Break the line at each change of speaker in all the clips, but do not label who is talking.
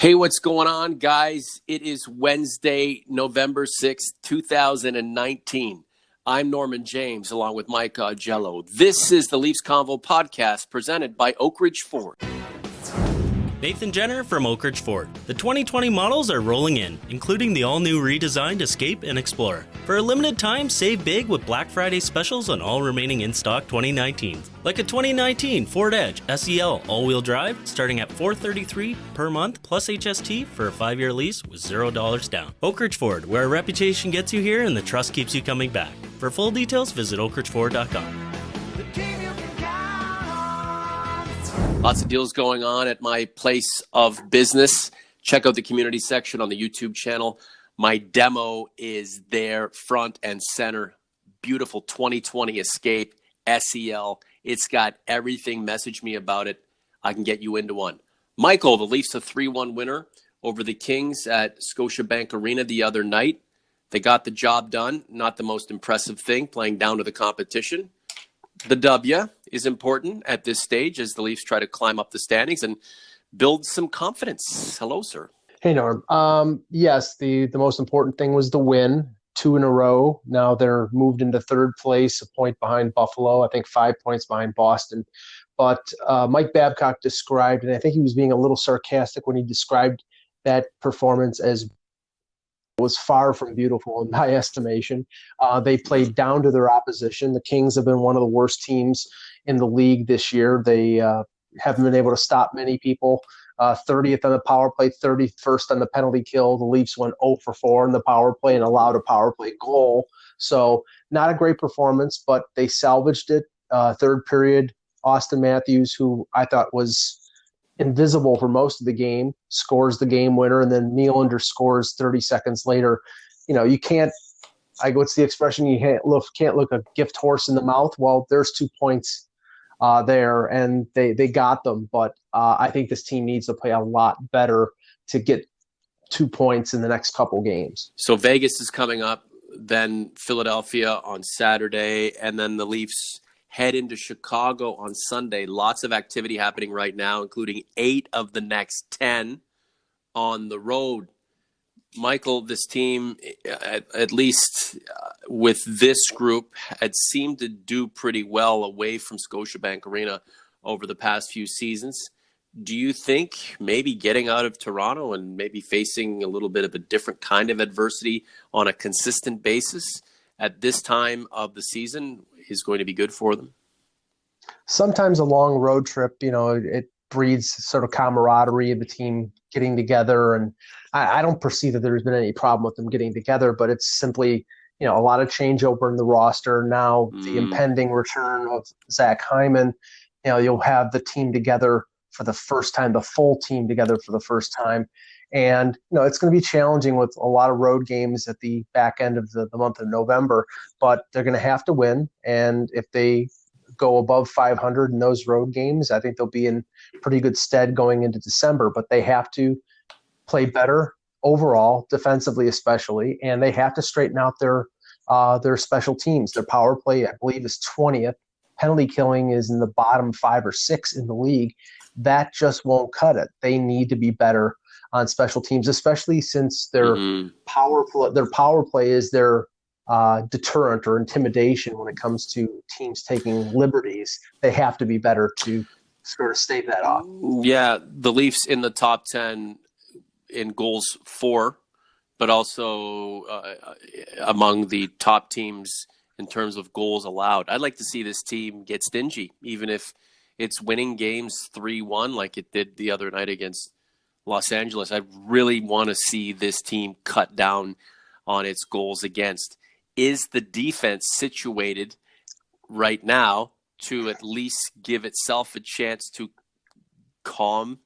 Hey, what's going on, guys? It is Wednesday, November 6th, 2019. I'm Norman James, along with Mike Augello. This is the Leafs Convo podcast presented by Oakridge Ford.
Nathan Jenner from Oakridge Ford. The 2020 models are rolling in, including the all-new redesigned Escape and Explorer. For a limited time, save big with Black Friday specials on all remaining in-stock 2019s. Like a 2019 Ford Edge SEL all-wheel drive, starting at $433 per month plus HST for a 5-year lease with $0 down. Oakridge Ford, where a reputation gets you here and the trust keeps you coming back. For full details, visit oakridgeford.com.
Lots of deals going on at my place of business. Check out the community section on the YouTube channel. My demo is there, front and center. Beautiful 2020 Escape SEL. It's got everything. Message me about it. I can get you into one. Michael, the Leafs a 3-1 winner over the Kings at Scotiabank Arena the other night. They got the job done. Not the most impressive thing, playing down to the competition. The W is important at this stage as the Leafs try to climb up the standings and build some confidence. Hello, sir.
Hey, Norm. Yes, the most important thing was the win, 2 in a row. Now they're moved into third place, a point behind Buffalo, I think 5 points behind Boston. But Mike Babcock described, and I think he was being a little sarcastic when he described that performance as was far from beautiful in my estimation. They played down to their opposition. The Kings have been one of the worst teams in the league this year. They haven't been able to stop many people. 30th on the power play, 31st on the penalty kill. The Leafs went 0 for 4 in the power play and allowed a power play goal. So not a great performance, but they salvaged it. Third period, Austin Matthews, who I thought was invisible for most of the game, scores the game winner, and then Nylander scores 30 seconds later. You know, you can't – what's the expression? You can't look a gift horse in the mouth. Well, there's 2 points there, and they got them. But I think this team needs to play a lot better to get 2 points in the next couple games.
So Vegas is coming up, then Philadelphia on Saturday, and then the Leafs head into Chicago on Sunday. Lots of activity happening right now, including 8 of the next 10 on the road. Michael, this team, at least with this group, had seemed to do pretty well away from Scotiabank Arena over the past few seasons. Do you think maybe getting out of Toronto and maybe facing a little bit of a different kind of adversity on a consistent basis at this time of the season is going to be good for them?
Sometimes a long road trip, it breeds sort of camaraderie of the team getting together. And I don't perceive that there's been any problem with them getting together, but it's simply, a lot of changeover in the roster. Now the impending return of Zach Hyman, you'll have the team together for the first time, the full team together for the first time. And, it's going to be challenging with a lot of road games at the back end of the month of November, but they're going to have to win. And if they go above 500 in those road games, I think they'll be in pretty good stead going into December. But they have to play better overall, defensively especially, and they have to straighten out their special teams. Their power play, I believe, is 20th. Penalty killing is in the bottom 5 or 6 in the league. That just won't cut it. They need to be better on special teams, especially since their power play is their deterrent or intimidation when it comes to teams taking liberties. They have to be better to sort of stave that off.
Yeah, the Leafs in the top 10 in goals for, but also among the top teams in terms of goals allowed. I'd like to see this team get stingy, even if it's winning games 3-1 like it did the other night against Los Angeles. I really want to see this team cut down on its goals against. Is the defense situated right now to at least give itself a chance to calm,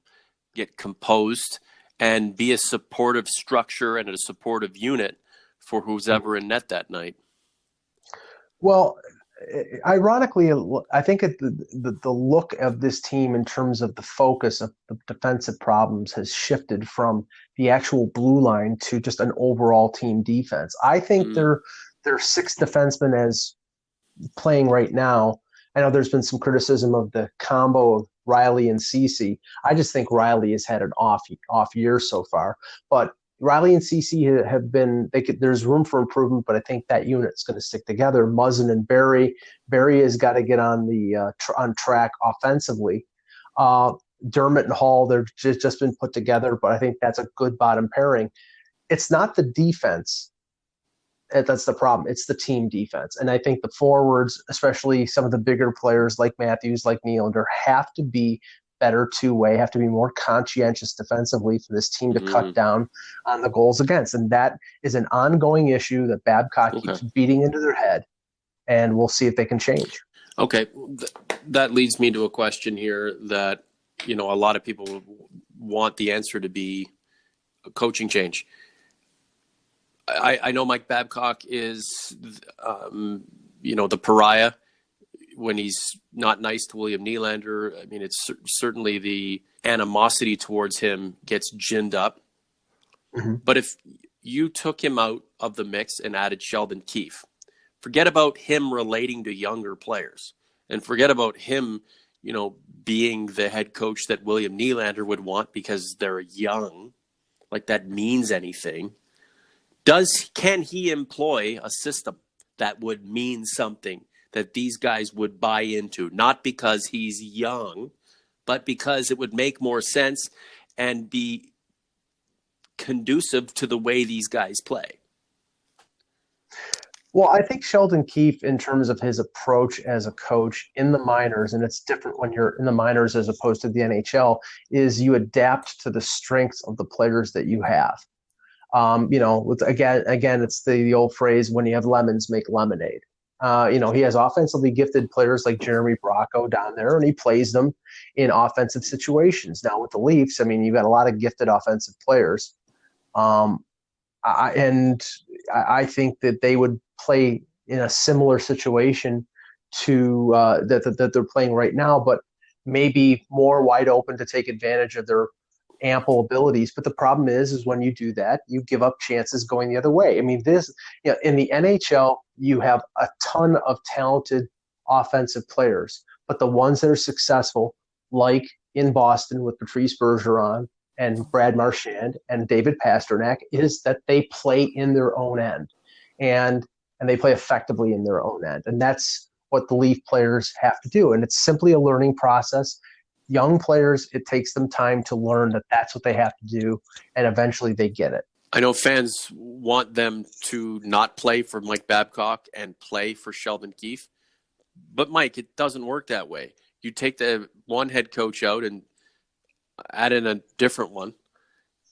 get composed, and be a supportive structure and a supportive unit for who's ever in net that night?
Well, ironically, I think the look of this team in terms of the focus of the defensive problems has shifted from the actual blue line to just an overall team defense. I think their 6 defensemen as playing right now. I know there's been some criticism of the combo of Riley and Cece. I just think Riley has had an off year so far, but Riley and Cece have been. There's room for improvement, but I think that unit's going to stick together. Muzzin and Barry. Barry has got to get on the on track offensively. Dermott and Hall, they're just been put together, but I think that's a good bottom pairing. It's not the defense that's the problem. It's the team defense. And I think the forwards, especially some of the bigger players like Matthews, like Nylander, have to be better two-way, have to be more conscientious defensively for this team to cut down on the goals against. And that is an ongoing issue that Babcock keeps beating into their head, and we'll see if they can change.
Okay. That leads me to a question here that, a lot of people want the answer to be a coaching change. I know Mike Babcock is, the pariah when he's not nice to William Nylander. I mean, it's certainly the animosity towards him gets ginned up. Mm-hmm. But if you took him out of the mix and added Sheldon Keefe, forget about him relating to younger players and forget about him, being the head coach that William Nylander would want because they're young, like that means anything. Can he employ a system that would mean something that these guys would buy into, not because he's young, but because it would make more sense and be conducive to the way these guys play?
Well, I think Sheldon Keefe, in terms of his approach as a coach in the minors, and it's different when you're in the minors as opposed to the NHL, is you adapt to the strengths of the players that you have. Again, it's the old phrase, when you have lemons, make lemonade. He has offensively gifted players like Jeremy Bracco down there, and he plays them in offensive situations. Now with the Leafs, I mean, you've got a lot of gifted offensive players. I think that they would play in a similar situation to that they're playing right now, but maybe more wide open to take advantage of their ample abilities. But the problem is when you do that, you give up chances going the other way. I mean, in the NHL, you have a ton of talented offensive players, but the ones that are successful, like in Boston with Patrice Bergeron and Brad Marchand and David Pastrnak, is that they play in their own end and they play effectively in their own end. And that's what the Leaf players have to do. And it's simply a learning process. Young players, it takes them time to learn that that's what they have to do, and eventually they get it.
I know fans want them to not play for Mike Babcock and play for Sheldon Keefe, but Mike, it doesn't work that way. You take the one head coach out and add in a different one,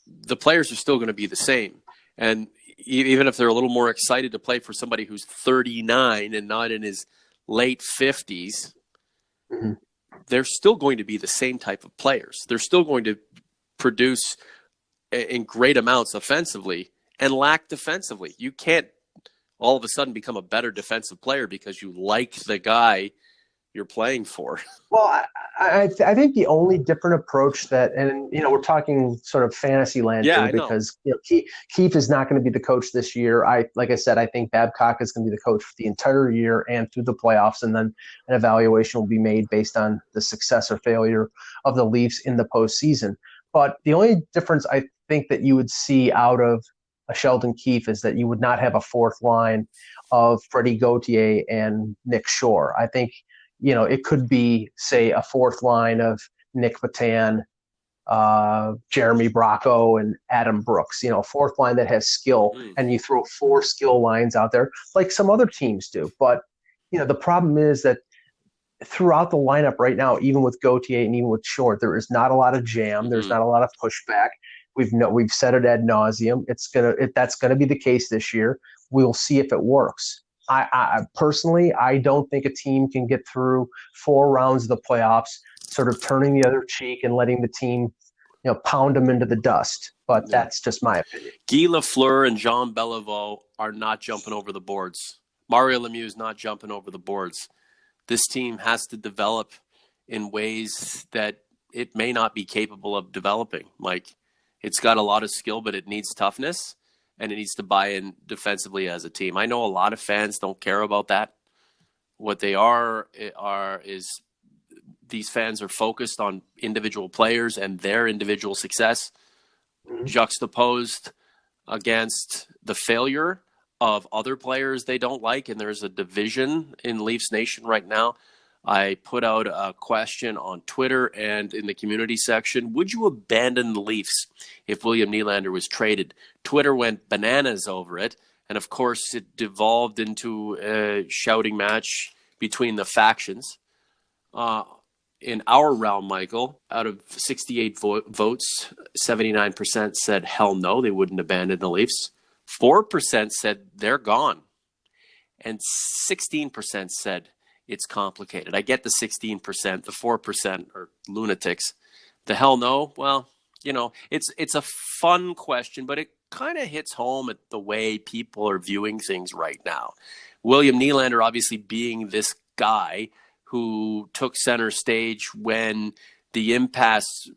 the players are still going to be the same. And even if they're a little more excited to play for somebody who's 39 and not in his late 50s, mm-hmm. they're still going to be the same type of players. They're still going to produce in great amounts offensively and lack defensively. You can't all of a sudden become a better defensive player because you like the guy you're playing for.
Well, I think the only different approach that, and we're talking sort of fantasy land here, because Keefe is not going to be the coach this year. Like I said, I think Babcock is going to be the coach for the entire year and through the playoffs, and then an evaluation will be made based on the success or failure of the Leafs in the postseason. But the only difference I think that you would see out of a Sheldon Keefe is that you would not have a fourth line of Freddie Gauthier and Nick Shore. I think it could be, say, a fourth line of Nick Patan, Jeremy Bracco, and Adam Brooks. A fourth line that has skill, and you throw four skill lines out there like some other teams do. But the problem is that throughout the lineup right now, even with Gauthier and even with Shore, there is not a lot of jam. There's not a lot of pushback. We've said it ad nauseum. That's gonna be the case this year. We'll see if it works. I personally, I don't think a team can get through 4 rounds of the playoffs, sort of turning the other cheek and letting the team, pound them into the dust. But that's just my opinion.
Guy Lafleur and Jean Beliveau are not jumping over the boards. Mario Lemieux is not jumping over the boards. This team has to develop in ways that it may not be capable of developing. Like, it's got a lot of skill, but it needs toughness. And it needs to buy in defensively as a team. I know a lot of fans don't care about that. What they are is these fans are focused on individual players and their individual success, juxtaposed against the failure of other players they don't like. And there's a division in Leafs Nation right now. I put out a question on Twitter and in the community section. Would you abandon the Leafs if William Nylander was traded? Twitter went bananas over it. And of course, it devolved into a shouting match between the factions. In our realm, Michael, out of 68 votes, 79% said hell no, they wouldn't abandon the Leafs. 4% said they're gone. And 16% said it's complicated. I get the 16%, the 4% are lunatics. The hell no, well, you know, it's a fun question, but it kind of hits home at the way people are viewing things right now. William Nylander obviously being this guy who took center stage when the impasse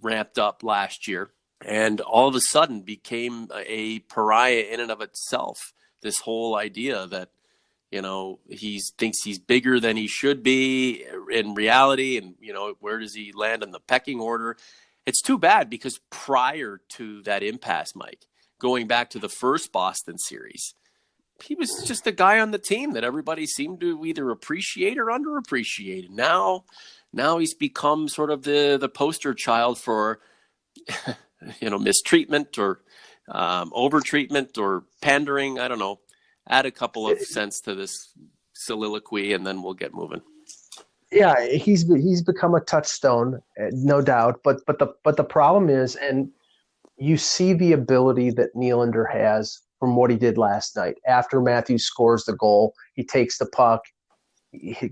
ramped up last year and all of a sudden became a pariah in and of itself. This whole idea that, you know, he thinks he's bigger than he should be in reality. And, you know, where does he land in the pecking order? It's too bad because prior to that impasse, Mike, going back to the first Boston series, he was just a guy on the team that everybody seemed to either appreciate or underappreciate. Now he's become sort of the poster child for, you know, mistreatment or overtreatment or pandering. I don't know. Add a couple of cents to this soliloquy, and then we'll get moving.
Yeah, he's become a touchstone, no doubt. But the problem is, and you see the ability that Nylander has from what he did last night. After Matthews scores the goal, he takes the puck,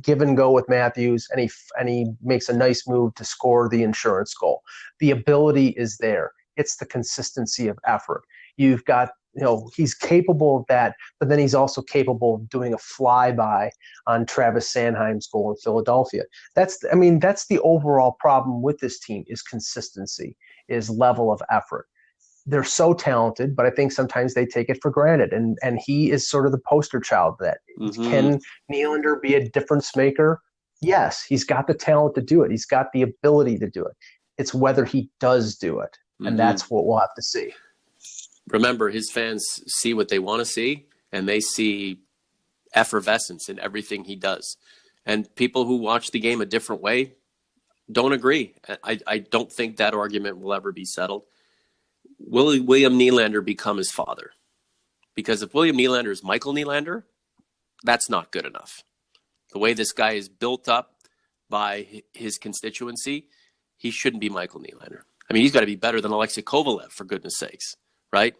give and go with Matthews, and he makes a nice move to score the insurance goal. The ability is there. It's the consistency of effort. You've got, you know, he's capable of that, but then he's also capable of doing a flyby on Travis Sanheim's goal in Philadelphia. That's the overall problem with this team is consistency, is level of effort. They're so talented, but I think sometimes they take it for granted. And he is sort of the poster child of that. Mm-hmm. Can Nylander be a difference maker? Yes, he's got the talent to do it. He's got the ability to do it. It's whether he does do it. And that's what we'll have to see.
Remember, his fans see what they want to see, and they see effervescence in everything he does. And people who watch the game a different way don't agree. I don't think that argument will ever be settled. Will William Nylander become his father? Because if William Nylander is Michael Nylander, that's not good enough. The way this guy is built up by his constituency, he shouldn't be Michael Nylander. I mean, he's got to be better than Alexei Kovalev, for goodness sakes, right?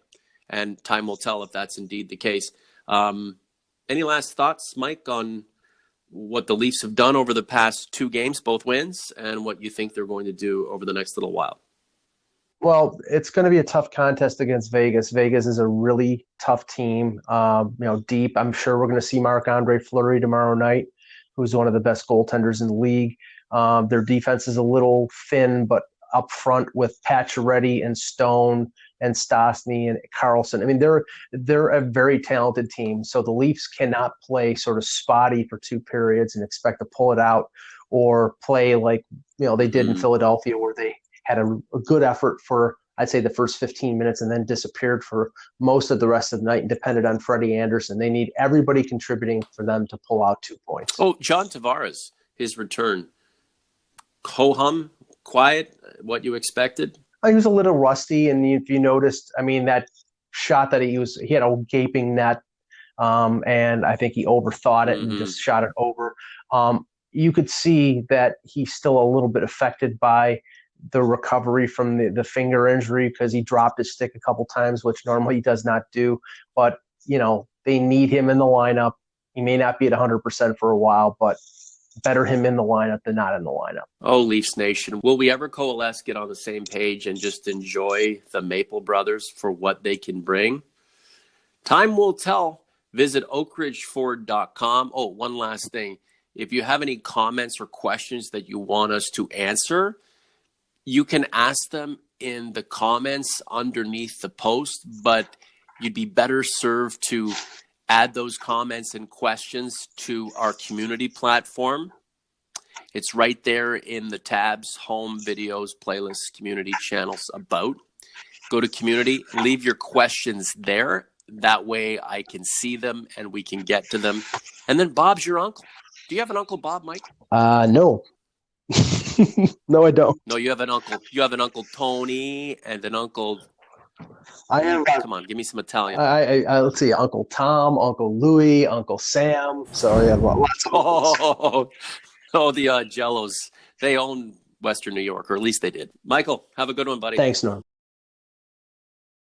And time will tell if that's indeed the case. Any last thoughts, Mike, on what the Leafs have done over the past two games, both wins, and what you think they're going to do over the next little while?
Well, it's going to be a tough contest against Vegas. Vegas is a really tough team, deep. I'm sure we're going to see Marc-Andre Fleury tomorrow night, who's one of the best goaltenders in the league. Their defense is a little thin, but up front with Pacioretty and Stone and Stastny and Carlson. I mean, they're a very talented team. So the Leafs cannot play sort of spotty for two periods and expect to pull it out, or play like, they did in Philadelphia, where they had a good effort for, I'd say, the first 15 minutes and then disappeared for most of the rest of the night and depended on Freddie Anderson. They need everybody contributing for them to pull out 2 points.
Oh, John Tavares, his return. Ho-hum, quiet, what you expected?
He was a little rusty, and if you noticed, that shot that he had a gaping net, and I think he overthought it and just shot it over. You could see that he's still a little bit affected by the recovery from the finger injury, because he dropped his stick a couple times, which normally he does not do. But, they need him in the lineup. He may not be at 100% for a while, but better him in the lineup than not in the lineup.
Oh, Leafs Nation. Will we ever coalesce, get on the same page, and just enjoy the Maple Brothers for what they can bring? Time will tell. Visit oakridgeford.com. Oh, one last thing. If you have any comments or questions that you want us to answer, you can ask them in the comments underneath the post, but you'd be better served to add those comments and questions to our community platform. It's right there in the tabs, home, videos, playlists, community, channels, about. Go to community, leave your questions there. That way I can see them and we can get to them. And then Bob's your uncle. Do you have an Uncle Bob, Mike?
No. No, I don't.
No, you have an uncle. You have an Uncle Tony and an Uncle.
I have.
Come on, give me some Italian.
Let's see, Uncle Tom, Uncle Louie, Uncle Sam. So yeah, lots of uncles.
The Jellos. They own Western New York, or at least they did. Michael, have a good one, buddy.
Thanks, Norm.